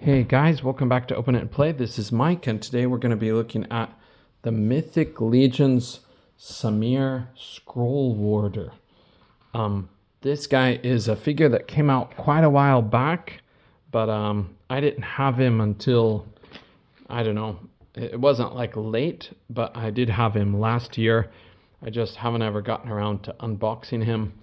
Hey guys, welcome back to Open It and Play. This is Mike, and today we're going to be looking at the Mythic Legion's Samir Scrollwarder. This guy is a figure that came out quite a while back, but I didn't have him until, I don't know, it wasn't like late, but I did have him last year. I just haven't ever gotten around to unboxing him.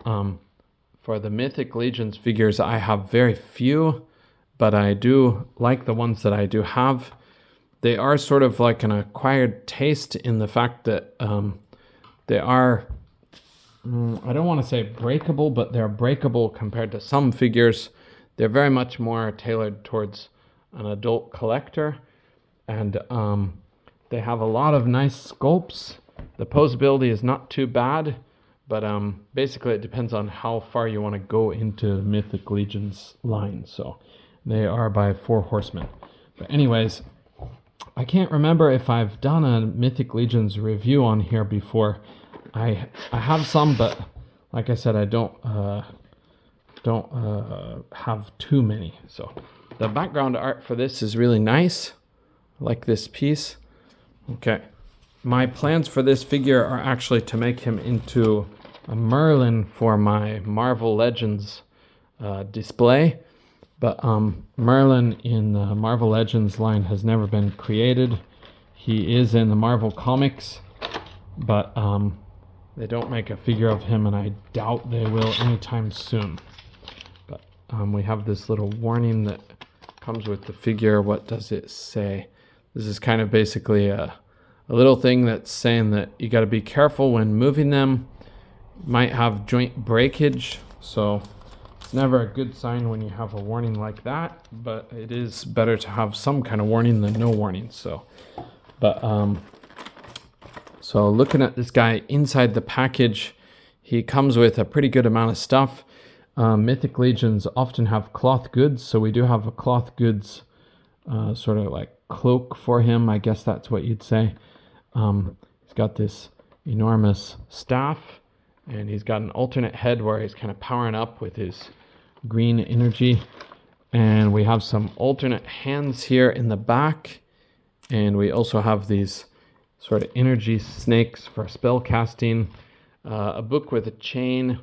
For the Mythic Legion's figures, I have very few, but I do like the ones that I do have. They are sort of like an acquired taste in the fact that they are, I don't want to say breakable, but they're breakable compared to some figures. They're very much more tailored towards an adult collector, and they have a lot of nice sculpts. The posability is not too bad, but basically it depends on how far you want to go into Mythic Legion's line. So they are by Four Horsemen. But anyways, I can't remember if I've done a Mythic Legion's review on here before. I have some, but like I said, I don't have too many. So the background art for this is really nice. I like this piece. Okay. My plans for this figure are actually to make him into a Merlin for my Marvel Legends display. But Merlin in the Marvel Legends line has never been created. He is in the Marvel Comics, but they don't make a figure of him, and I doubt they will anytime soon. But we have this little warning that comes with the figure. What does it say? This is kind of basically a little thing that's saying that you got to be careful when moving them. You might have joint breakage, so it's never a good sign when you have a warning like that, but it is better to have some kind of warning than no warning. So looking at this guy inside the package, he comes with a pretty good amount of stuff. Mythic Legions often have cloth goods, so we do have a cloth goods sort of like cloak for him. I guess that's what you'd say. He's got this enormous staff, and he's got an alternate head where he's kind of powering up with his green energy, and we have some alternate hands here in the back, and we also have these sort of energy snakes for spell casting, a book with a chain,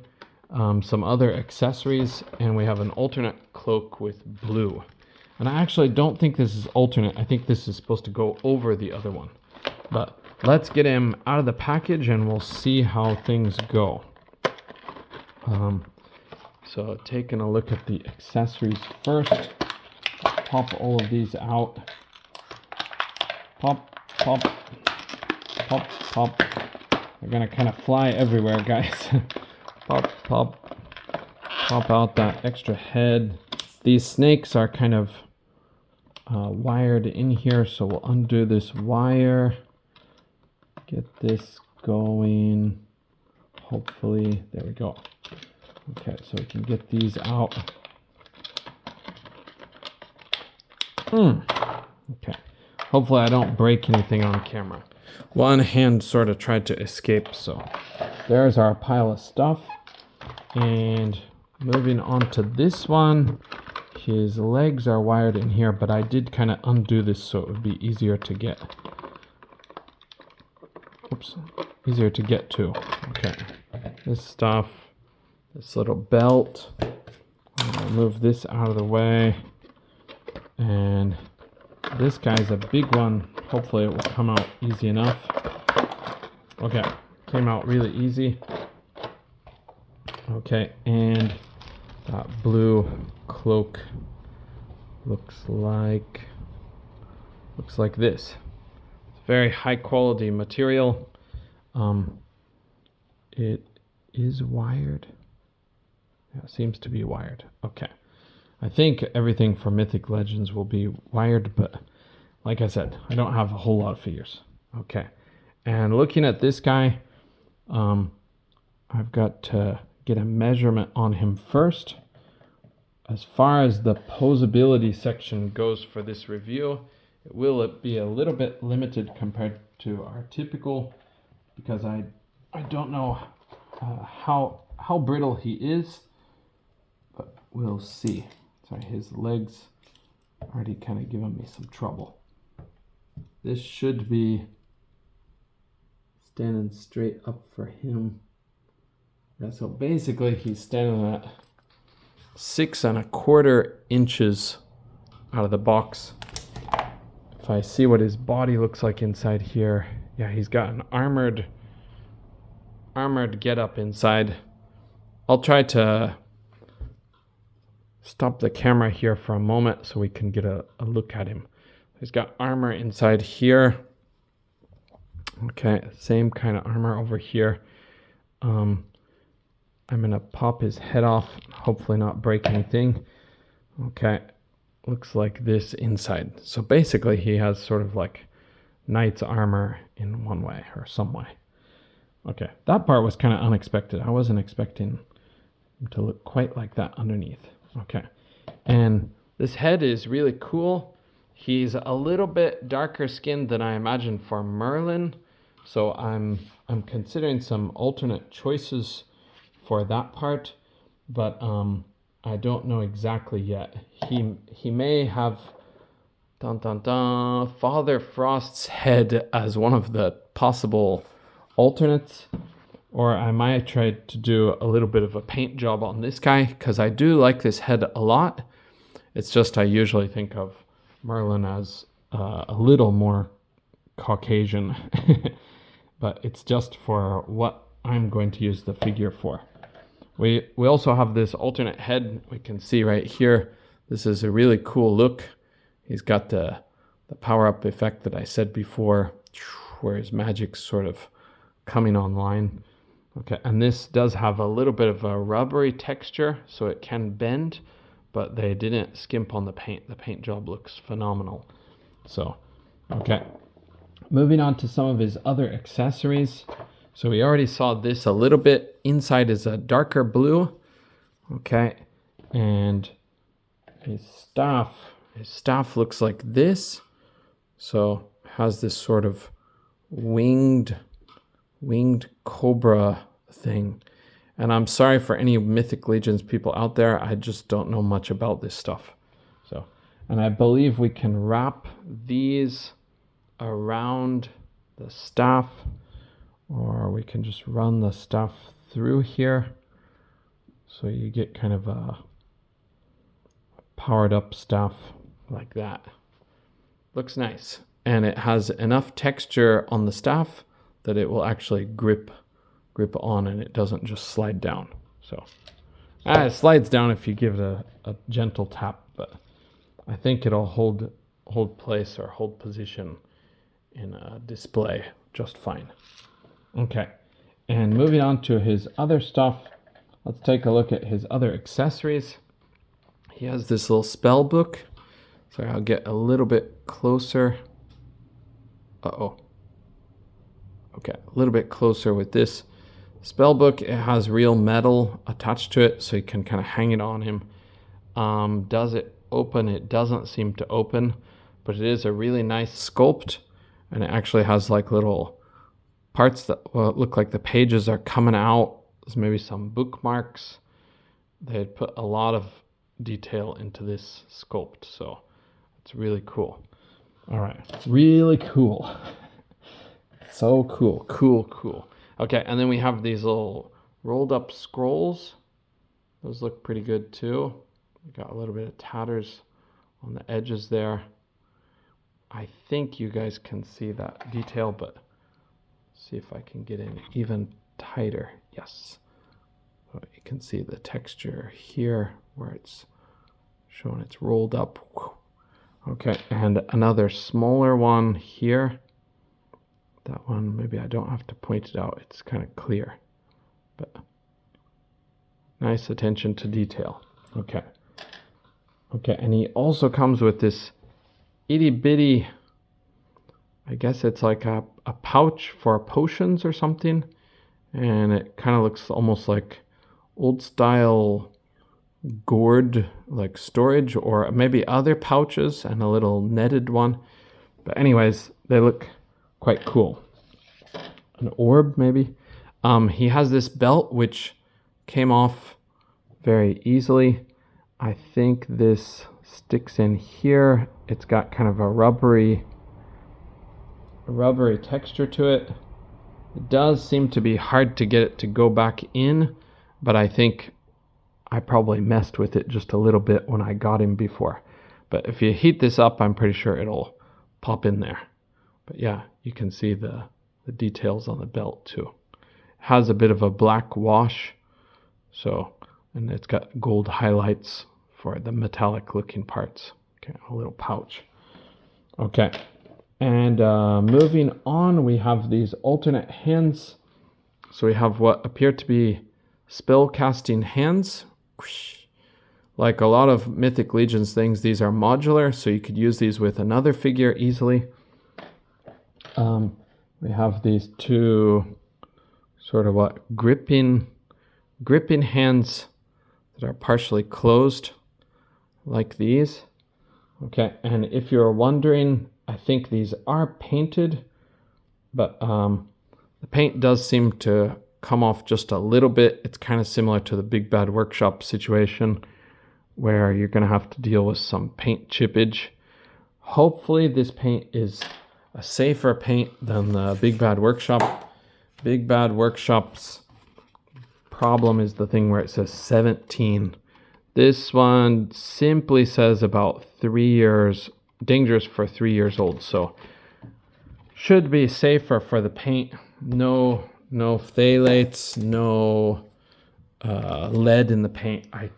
some other accessories, and we have an alternate cloak with blue. And I actually don't think this is alternate. I think this is supposed to go over the other one. But let's get him out of the package and we'll see how things go. So taking a look at the accessories first. Pop all of these out. Pop, pop, pop, pop. They're gonna kind of fly everywhere, guys. Pop, pop, pop out that extra head. These snakes are kind of wired in here, so we'll undo this wire. Get this going. Hopefully, there we go. Okay, so we can get these out. Okay. Hopefully I don't break anything on camera. One hand sort of tried to escape, so there's our pile of stuff. And moving on to this one, his legs are wired in here, but I did kind of undo this so it would be easier to get. Oops, easier to get to. Okay, this stuff. This little belt, I'll move this out of the way, and this guy's a big one. Hopefully it will come out easy enough. Okay, came out really easy. Okay, and that blue cloak looks like this. It's very high quality material. It is wired. Yeah, it seems to be wired. Okay. I think everything for Mythic Legends will be wired, but like I said, I don't have a whole lot of figures. Okay. And looking at this guy, I've got to get a measurement on him first. As far as the posability section goes for this review, it will be a little bit limited compared to our typical, because I don't know how brittle he is. But we'll see. Sorry, his legs already kind of giving me some trouble. This should be standing straight up for him. Yeah, so basically he's standing at 6¼ inches out of the box. If I see what his body looks like inside here, yeah, he's got an armored getup inside. I'll try to stop the camera here for a moment so we can get a look at him. He's got armor inside here. Okay, same kind of armor over here. I'm gonna pop his head off, hopefully not break anything. Okay, looks like this inside. So basically he has sort of like knight's armor in one way or some way. Okay, that part was kind of unexpected. I wasn't expecting him to look quite like that underneath. Okay, and this head is really cool. He's a little bit darker skinned than I imagined for Merlin, so I'm considering some alternate choices for that part, but I don't know exactly yet. He may have Father Frost's head as one of the possible alternates, or I might try to do a little bit of a paint job on this guy because I do like this head a lot. It's just I usually think of Merlin as a little more Caucasian, but it's just for what I'm going to use the figure for. We also have this alternate head we can see right here. This is a really cool look. He's got the power-up effect that I said before, where his magic's sort of coming online. Okay, and this does have a little bit of a rubbery texture, so it can bend, but they didn't skimp on the paint. The paint job looks phenomenal. So, okay. Moving on to some of his other accessories. So we already saw this a little bit. Inside is a darker blue. Okay, and his staff looks like this. So has this sort of winged cobra thing. And I'm sorry for any Mythic Legions people out there. I just don't know much about this stuff. So, and I believe we can wrap these around the staff, or we can just run the staff through here. So you get kind of a powered up staff like that. Looks nice. And it has enough texture on the staff that it will actually grip on, and it doesn't just slide down. So it slides down if you give it a gentle tap, but I think it'll hold place or hold position in a display just fine. Okay, and moving on to his other stuff, let's take a look at his other accessories. He has this little spell book. Sorry, I'll get a little bit closer. Okay, a little bit closer with this spell book. It has real metal attached to it, so you can kind of hang it on him. Does it open? It doesn't seem to open, but it is a really nice sculpt, and it actually has like little parts that look like the pages are coming out. There's maybe some bookmarks. They had put a lot of detail into this sculpt, so it's really cool. All right, really cool. So cool. Okay, and then we have these little rolled up scrolls. Those look pretty good too. We got a little bit of tatters on the edges there. I think you guys can see that detail, but see if I can get in even tighter. Yes. So you can see the texture here where it's showing it's rolled up. Okay, and another smaller one here. That one, maybe I don't have to point it out. It's kind of clear, but nice attention to detail. Okay, and he also comes with this itty bitty, I guess it's like a pouch for potions or something, and it kind of looks almost like old style gourd, like storage, or maybe other pouches, and a little netted one. But anyways, they look quite cool. An orb, maybe. He has this belt which came off very easily. I think this sticks in here. It's got kind of a rubbery texture to it. It does seem to be hard to get it to go back in, but I think I probably messed with it just a little bit when I got him before. But if you heat this up, I'm pretty sure it'll pop in there. But yeah, you can see the details on the belt too. It has a bit of a black wash, so, and it's got gold highlights for the metallic looking parts. Okay, a little pouch. Okay, and moving on, we have these alternate hands. So we have what appear to be spell casting hands. Like a lot of Mythic Legions things, these are modular, so you could use these with another figure easily. We have these two sort of what gripping hands that are partially closed, like these. Okay, and if you're wondering, I think these are painted, but the paint does seem to come off just a little bit. It's kind of similar to the Big Bad Workshop situation, where you're going to have to deal with some paint chippage. Hopefully this paint is a safer paint than the Big Bad Workshop. Big Bad Workshop's problem is the thing where it says 17. This one simply says about 3 years, dangerous for 3 years old. So should be safer for the paint. No phthalates, no lead in the paint, I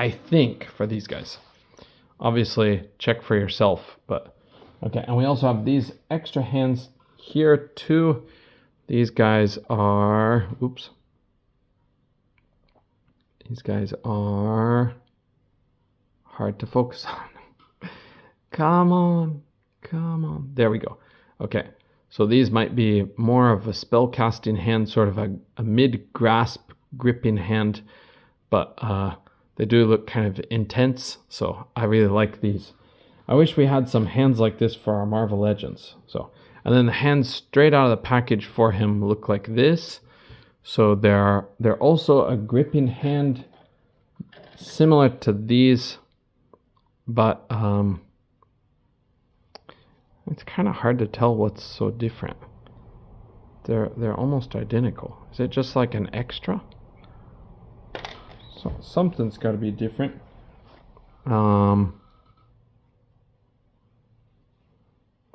think for these guys. Obviously check for yourself, but okay. And we also have these extra hands here too. These guys are, these guys are hard to focus on. Come on. There we go. Okay, so these might be more of a spell casting hand, sort of a mid grasp gripping hand, but they do look kind of intense, so I really like these. I wish we had some hands like this for our Marvel Legends. So, and then the hands straight out of the package for him look like this. So they're also a gripping hand, similar to these, but it's kind of hard to tell what's so different. They're almost identical. Is it just like an extra? So something's got to be different.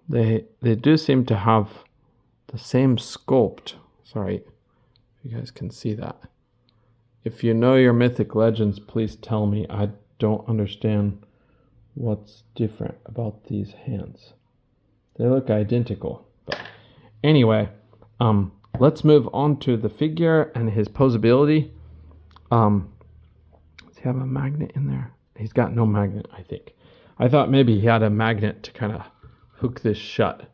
They do seem to have the same sculpt. Sorry, if you guys can see that. If you know your Mythic Legends, please tell me. I don't understand what's different about these hands. They look identical. But anyway, let's move on to the figure and his posability. Does he have a magnet in there? He's got no magnet, I think. I thought maybe he had a magnet to kind of hook this shut,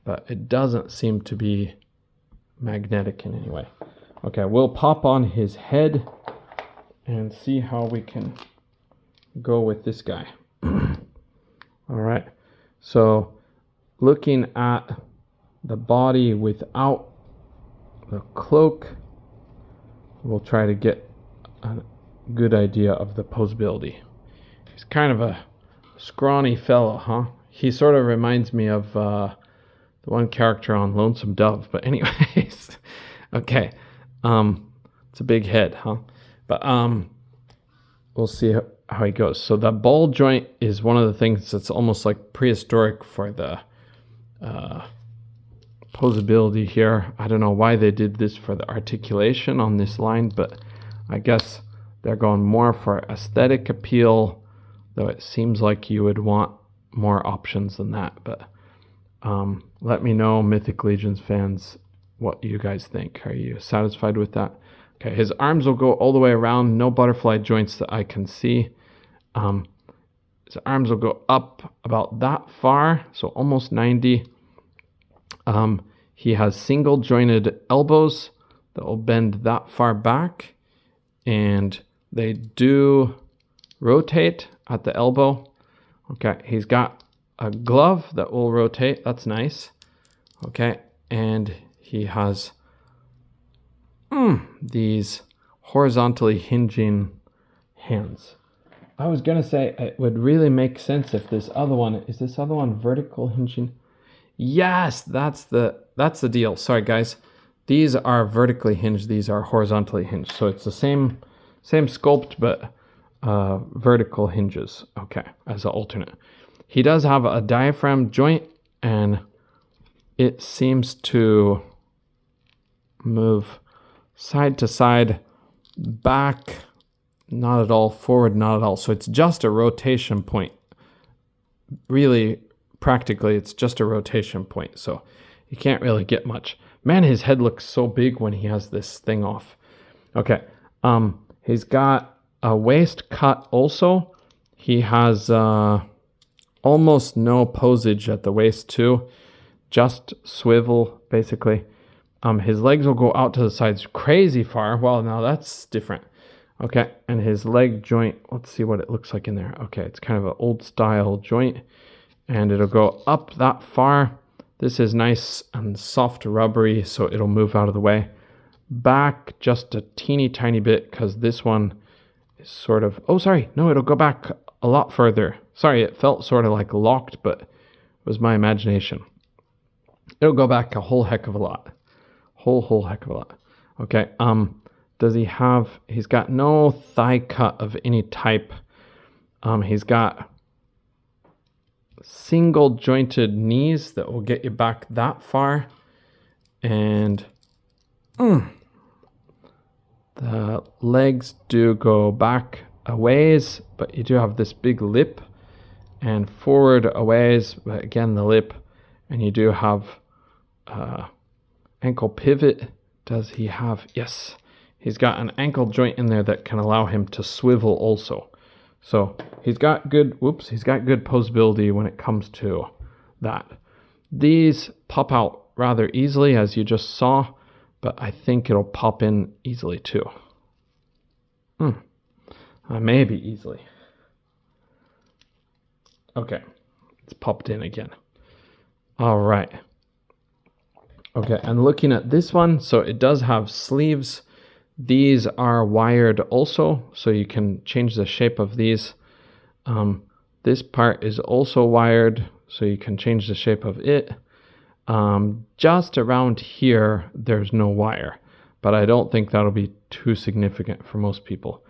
but it doesn't seem to be magnetic in any way. Okay, we'll pop on his head and see how we can go with this guy. All right, so looking at the body without the cloak, we'll try to get a good idea of the posability. He's kind of a scrawny fellow, huh? He sort of reminds me of the one character on Lonesome Dove, but anyways, okay. It's a big head, huh? But we'll see how he goes. So the ball joint is one of the things that's almost like prehistoric for the posability here. I don't know why they did this for the articulation on this line, but I guess they're going more for aesthetic appeal, though it seems like you would want more options than that. But let me know, Mythic Legions fans, what you guys think. Are you satisfied with that? Okay, his arms will go all the way around, no butterfly joints that I can see. His arms will go up about that far, so almost 90. He has single jointed elbows that will bend that far back, and they do rotate at the elbow. Okay, he's got a glove that will rotate. That's nice. Okay, and he has these horizontally hinging hands. I was gonna say it would really make sense if this other one is this other one vertical hinging. Yes, that's the deal. Sorry guys. These are vertically hinged, these are horizontally hinged. So it's the same sculpt but vertical hinges. Okay, as an alternate. He does have a diaphragm joint and it seems to move side to side, back not at all, forward not at all. So it's just a rotation point. Really, practically, it's just a rotation point. So you can't really get much. Man, his head looks so big when he has this thing off. Okay, he's got a waist cut also. He has almost no posage at the waist too. Just swivel, basically. His legs will go out to the sides crazy far. Well, now that's different. Okay, and his leg joint, let's see what it looks like in there. Okay, it's kind of an old style joint, and it'll go up that far. This is nice and soft rubbery, so it'll move out of the way. Back just a teeny tiny bit, because this one is sort of, oh sorry, no, it'll go back a lot further. Sorry, it felt sort of like locked, but it was my imagination. It'll go back a whole heck of a lot. Whole heck of a lot. Okay, does he have, he's got no thigh cut of any type. He's got single jointed knees that will get you back that far. And the legs do go back a ways, but you do have this big lip, and forward a ways, but again the lip, and you do have ankle pivot. Does he have? Yes. He's got an ankle joint in there that can allow him to swivel also. So he's got good, he's got good posability when it comes to that. These pop out rather easily, as you just saw, but I think it'll pop in easily too. Maybe easily. Okay, it's popped in again. All right. Okay, and looking at this one, so it does have sleeves. These are wired also, so you can change the shape of these. This part is also wired, so you can change the shape of it. Just around here, there's no wire, but I don't think that'll be too significant for most people.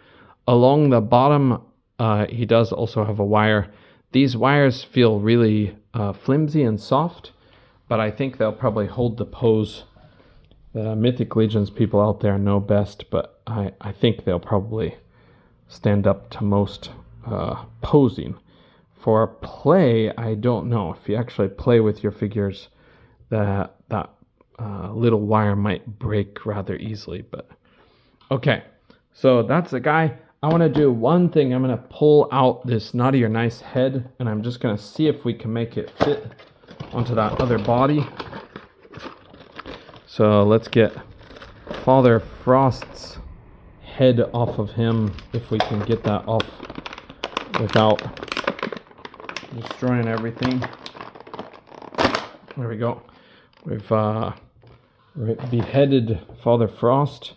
Along the bottom, he does also have a wire. These wires feel really flimsy and soft, but I think they'll probably hold the pose. The Mythic Legions people out there know best, but I think they'll probably stand up to most posing. For play, I don't know. If you actually play with your figures, that little wire might break rather easily. But okay, so that's the guy. I want to do one thing. I'm going to pull out this naughty or nice head, and I'm just going to see if we can make it fit onto that other body. So let's get Father Frost's head off of him, if we can get that off without destroying everything. There we go. We've beheaded Father Frost,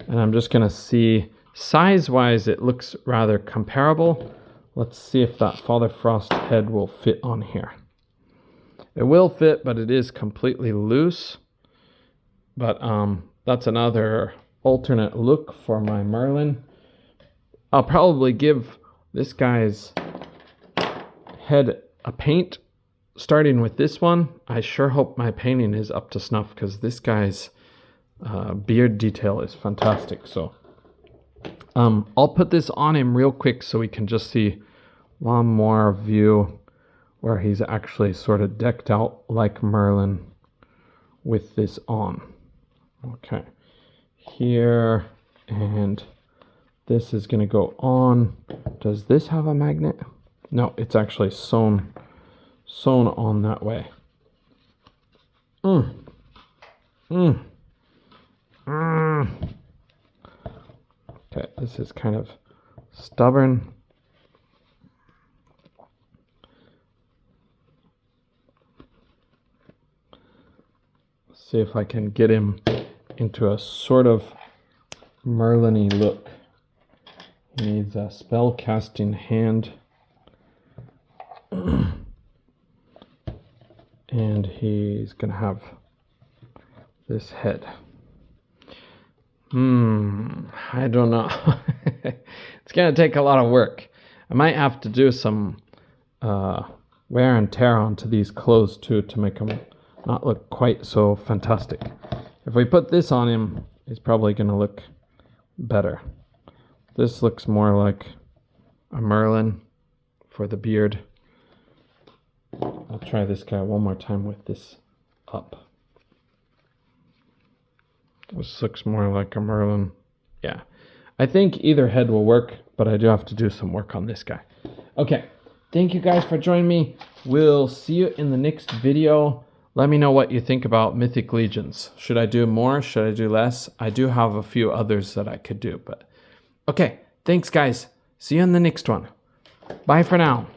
and I'm just gonna see, size-wise it looks rather comparable. Let's see if that Father Frost head will fit on here. It will fit, but it is completely loose. But that's another alternate look for my Merlin. I'll probably give this guy's head a paint, starting with this one. I sure hope my painting is up to snuff, because this guy's beard detail is fantastic. So I'll put this on him real quick so we can just see one more view where he's actually sort of decked out like Merlin with this on. Okay, here, and this is going to go on. Does this have a magnet? No, it's actually sewn on that way. Okay, this is kind of stubborn. See if I can get him into a sort of Merlin-y look. He needs a spell casting hand. And he's going to have this head. I don't know. It's going to take a lot of work. I might have to do some wear and tear onto these clothes too to make them not look quite so fantastic. If we put this on him, he's probably going to look better. This looks more like a Merlin for the beard. I'll try this guy one more time with this up. This looks more like a Merlin. Yeah. I think either head will work, but I do have to do some work on this guy. Okay. Thank you guys for joining me. We'll see you in the next video. Let me know what you think about Mythic Legions. Should I do more? Should I do less? I do have a few others that I could do, but okay. Thanks, guys. See you in the next one. Bye for now.